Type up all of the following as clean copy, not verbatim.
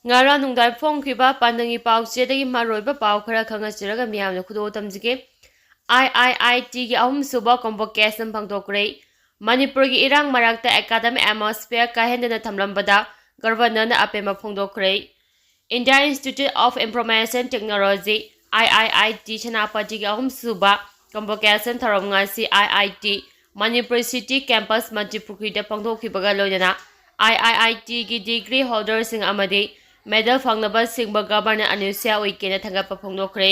Ngara nungdai phongkriba pandangi pauchedagi maroiba pau khara khangachiraga miyamna khudo tamjige IIIT gi ahum suba convocation phangdokre Manipur gi irang marakta academic atmosphere kahendana thamlambada governor na apema phongdokre India Institute of Information Technology IIIT Chanapati gi ahum suba convocation tharom ngasi IIT Manipur City Campus Manjipukri da phangdokhibaga loyana IIIT gi degree holders sing amadi medal fangnaba singba governor anusia oikena thangapa phongdokre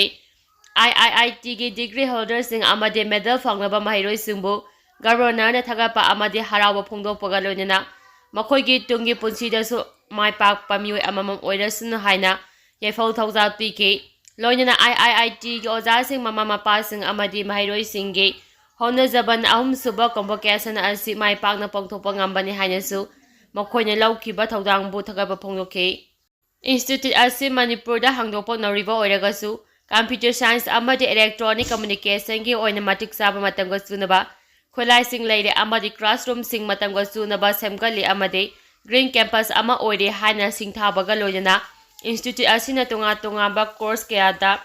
IIIT gi degree holders sing amade medal fangnaba mahiroi singbu governor na thagapa amade harawa phongdokpaga loinana makhoi gi tungi punsi da su mai pak pamioi amamam oirasun haina yefol thawjal pk loinana IIIT gi oja sing mama mapa sing amade mahiroi singgi hona jaban ahum suba convocation asi mai pakna pongthokpa ngambani hainasu makhoina laukiba thawdang bu thagapa phongdokhe Institute asi Manipur da hangdokpa nariba oiragasu Computer Science amadi Electronic Communication gi oina matik saba matangga sunaba khulai sing leire amadi classroom sing matangga sunaba semgali amadi Green Campus ama oire haina singthabaga loyana Institute asina tunga ba course kaya da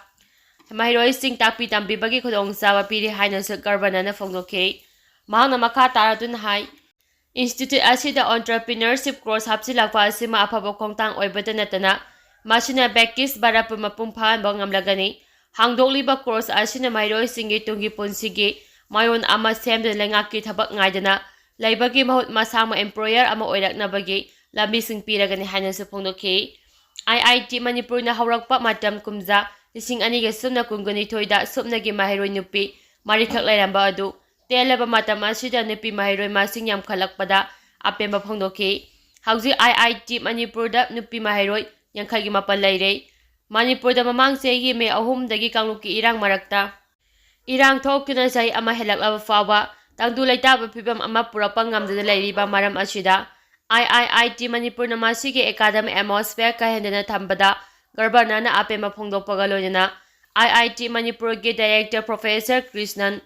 mahiroi sing takpi tambi bagi khudong saba piri haina sa garbana na phongdokhe mahana makha taradun hai Institute asida entrepreneurship course hapsilakpa asima afaba khongtang oibada natana masina bekis barapu mapungphan bangamlagani hangdokliba course asina mairoi singi tungi punsigi mayon ama semde lengaki thabak ngaidana laibagi mahut masama employer ama oiraknabagi lambi sing piragani haina su phongdokhe IIT Manipur na haurakpa matam kumja lising ani ge sumna kungani thoida supnagi mahiroi nupi marikhak lairamba adu telaba matam asida nupi mahiroi masing yam khalakpada apemba phongdokhe hauji IIT Manipur da nupi mahiroi yankhagi mapal laire Manipur da mamang segi me ahum dagi kangluki irang marakta irang thokuna sai ama helaklaba fawa tangdu laitaba phibam ama purapa ngamdada lairiba maram asida IIT Manipur na masigi academic atmosphere kahendana thambada governor na apema phongdokpaga loinana IIT Manipur gi director Professor Krishnan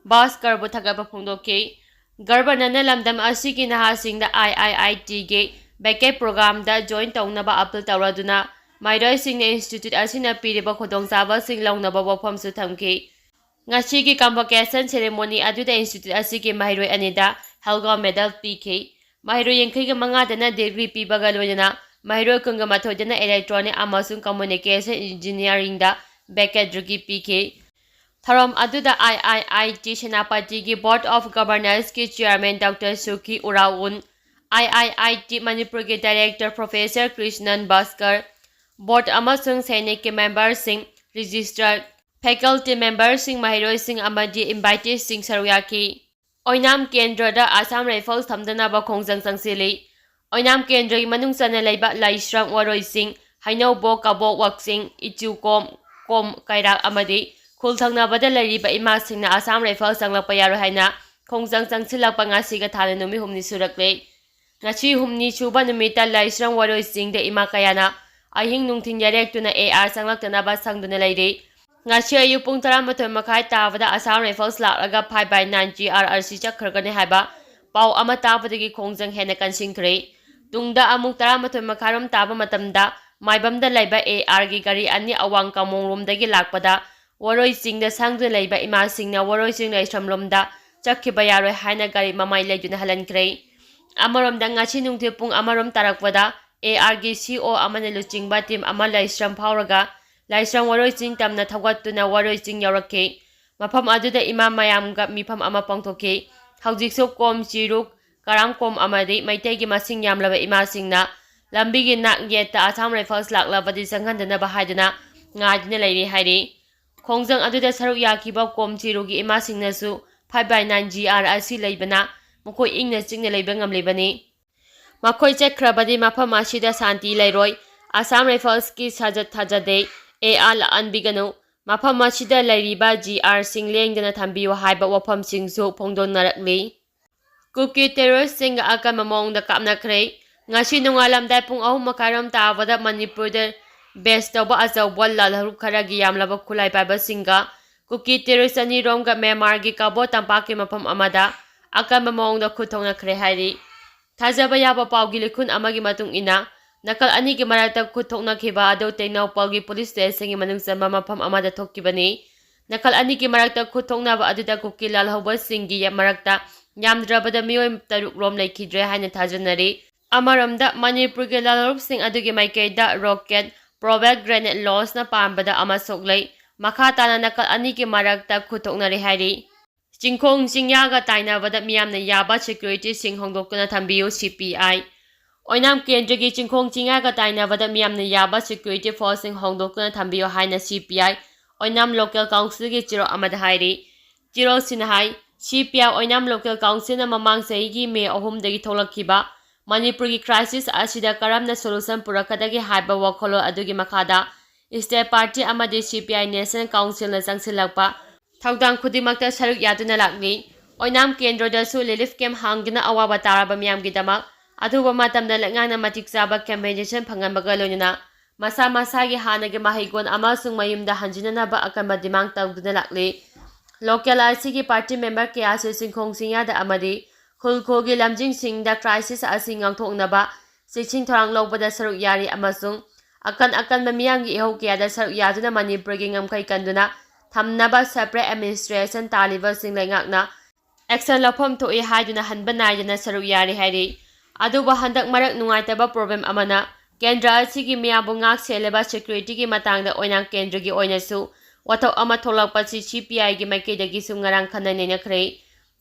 Bhaskar bu thagapa phongdokhe governor na lamdam asigi nahasingda IIT gi backup program da join tawnaba appeal tawraduna mairoi sing institute asina piriba khodongchaba sing lawnaba wafam su thamki ngasi gi convocation ceremony aduda institute asigi mairoi anida helga medal pk mairoi yengkhai ga manga dana degree pibaga loina mairoi kunga mathodana electronic amasung communication engineering da backup degree pk Tharam aduda IIIT Senapati gi board of governors ki chairman Dr. Suki Uraun IIT Manipur ki Director Professor Krishnan Bhaskar Board amasung Senate ki members sing Registrar Faculty members sing mahiroi sing amadi invited sing saruyaki Oinam Kendra da Assam Rifles thamdana ba khongjang sangsili Oinam Kendra gi manung sana laiba laisrang waroi sing Hainau bo kabo waksing ichu kom kairak amadi khulthangna bada lariba ima singna Assam Rifles sanglakpa yaro haina khongjang sangsilakpa ngasiga thana numi humni surakle Ngachi humni chuba numita laisrang waroi singda ima kayana ahing nungthin yarektuna AR sanglaktana ba sangduna laire ngachi ayu pung 12 makhai tabada Assam Rifles lakraga 5/9 GRRC chakhragane haiba pau ama tabadagi khongjang hena kansingkhre tungda amuk 12 makharom taba matamda maibamda laiba AR gi gari ani awang kamongromdagi lakpada waroi singda sangdu laiba ima singna waroi sing laisramlomda chakhiba yaroi haina gari mamai laiduna halankre Amarom ngachi nungthi pung amarom tarakpada AR gi CO amane luchingba team ama laisram phauraga laisram waroi sing tamna thawgattuna waroi sing yarakhe mafam aduda imam mayamga mifam ama pangthokhe haujikso kom chiruk karam kom amadi maitai gi masing yamlaba ima singna lambi gi nak yeta Assam Rifles laklabadi sanghandana bahaiduna ngadina lairi hairi khongjang aduda saruk yakiba kom chirugi ima singnasu 5/9 GRRC laibana Makoi ingna chingna leiba ngamlebani Makoi chekhrabadi mafam asida santi lairoi Assam Rifles ki sajat thajade AR la anbiganu mafam asida lairiba GR singlengdana thambiyo haiba wafam singsu phongdon narakli Kuki terrorist sing akanba mawongda kapnakhre ngasi nungalamdai pung 3 tabada Manipur da best tawba achawba lalharu kharagi yamlaba khulai paiba singa Kuki terrorist ani romga Myanmar gi kabo tampaki mafam amada akanba mawongda khuthongnakhre hairi thajaba yaba pawgi likhun amagi matung ina nakal ani ki marakta khut thoknakhiba adu Tengnaupalgi police station gi manung chamba mafam amada thokkibani nakal ani ki marakta khut thoknaba aduda Kuki lalhauba singgi marakta yamdrabada miyoi taruk rom laikhidre haina thajanari amaramda Manipur gi lalhaup sing adugi maikaida rocket provet grenade launch na pambada ama soklai makha tana nakal ani ki marakta khut thoknari hari Chingkhong chingyaga tainabada miyamna yaba security sing hongdoktuna thambiyu CPI Oinam Kendragi Chingkhong chingaga tainabada miyamna yaba security force sing hongdoktuna thambiyu haina CPI Oinam local council gi chiro amada hairi chiro sinhai CPI Oinam local council na mamang sahi gi May 3 dagi tholakhiba Manipur gi crisis asida karamna solution purakadagi haiba wakholo adugi makhada state party amadi CPI national council na changsilakpa Thawdang khudimakta saruk yaduna lakli Oinam Kendradasu relief camp hangina awaba taraba miyamgi damak Aduba matamda lengang matik chaba campaign phanganbaga loinana masa masagi hanagi mahigon amasung mayumda hanjinanaba akanba dimang tawduna lakli local asigi party member kaya se Chingkhong singyada amadi khulkhogi lamjing singda crisis asing ngangthoknaba siching thorang lobada saruk yari amasung akan miyamgi ihau kayada saruk yaduna Manipur gi ngamkai kanduna thamnaba separate administration taliba singlengakna action lafam thoi haiduna hanba naidana saruk yari hairi aduba handak marak nungaitaba problem amana kendra asigi miyabu ngak seleba security gi matangda oinang kendra gi oinasu wathau ama tholakpa CPI gi maikeidagi sungarang khanane khre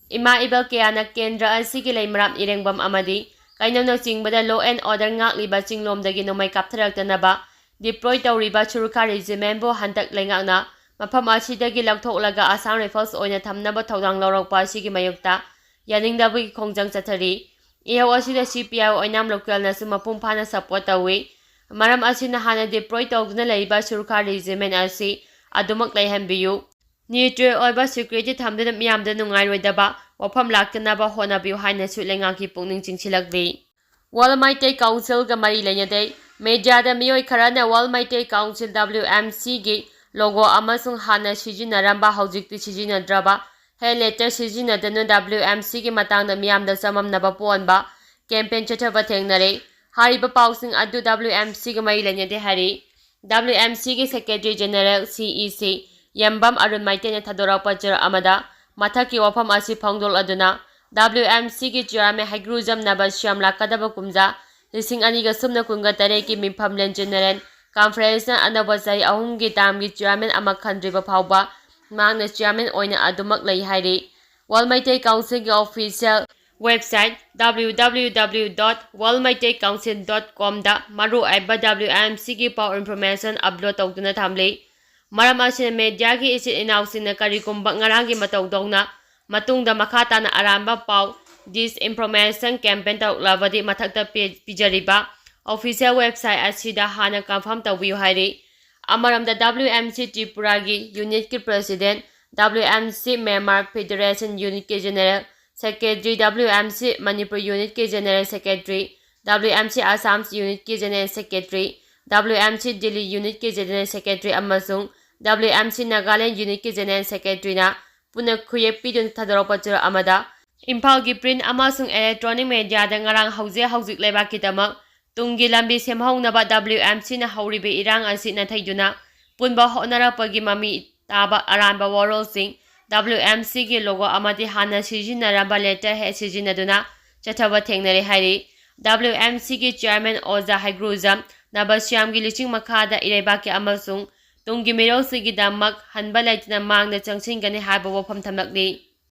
ima ibal kayana kendra asigi leimaram irengbam amadi kainona chingbada law and order ngak liba chinglomdagi nomai kaptharaktanaba deploy tawriba churukha regiment bo handak lengakna mafam asidagi lakthoklaga Assam Rifles oina thamnaba thodang lawrakpa asigi mayukta yaningdabu khongjang chathari Ihaw asida CPI oinam local na sumapung phana support tawi maram asina hana deploy tawduna leiba surkha regiment asi adumak leihanbiyu neutral oiba security thamduna miyamda nungairoidaba wafam laktanaba honabiyu haina su lengaki pungning chingsilakri World Maitai Council ga mari lenyade media da miyoi kharana World Maitai Council WMC gi logo amasung hana sijinaramba haujikti sijinadraba Hey later sijinadanu WMC gi matangda miyamda samamnaba ponba campaign chathaba thengnare hariba pausing adu WMC gi mai lenyade hari WMC gi secretary general CEC yambam arun maitene thadora pachara amada mathaki wafam asi phangdol aduna WMC gi chairman hagruzam naba shyamla kadaba kumja lising aniga sumna kunga tare ki mifamlen general conference na anabasai ahum gi tam gi chairman amakhandriba phawba Mangna chairman oina adumak lay hairi World Maitai Council gi official website www.worldmaitaicouncil.com da maru aiba WMC gi power information upload tawduna thamle maram asina media gi isi announcing na karikumba ngarangi matawdongna matungda makhata na aramba pau disinformation campaign tawlabadi mathakta pijariba official website asida hana confirm tawiyu hairi Amaramda WMC Tripuragi Unit ki President, WMC Myanmar Federation Unit ki General Secretary, WMC Manipur Unit ki General Secretary, WMC Assam Unit ki General Secretary, WMC Delhi Unit ki General Secretary amasung WMC Nagaland Unit ki General Secretary na puna khuyep pidun thadorapachara amada Imphal gi print amasung electronic media da ngarang hauzik lebaki damak Tungi lambi semhaunaba WMC na hauribe irang asi na thaiduna punba honarapagi mami taba aramba warol sing WMC gi logo amati hana sijinaramba letter he sijinaduna chathaba thengnare hairi WMC gi chairman Oza Hagruzam nabasyam gi liching makhada irebaki amasung tungi mirosigi damak hanba laitina mangna changsingani haiba wafam thamlakli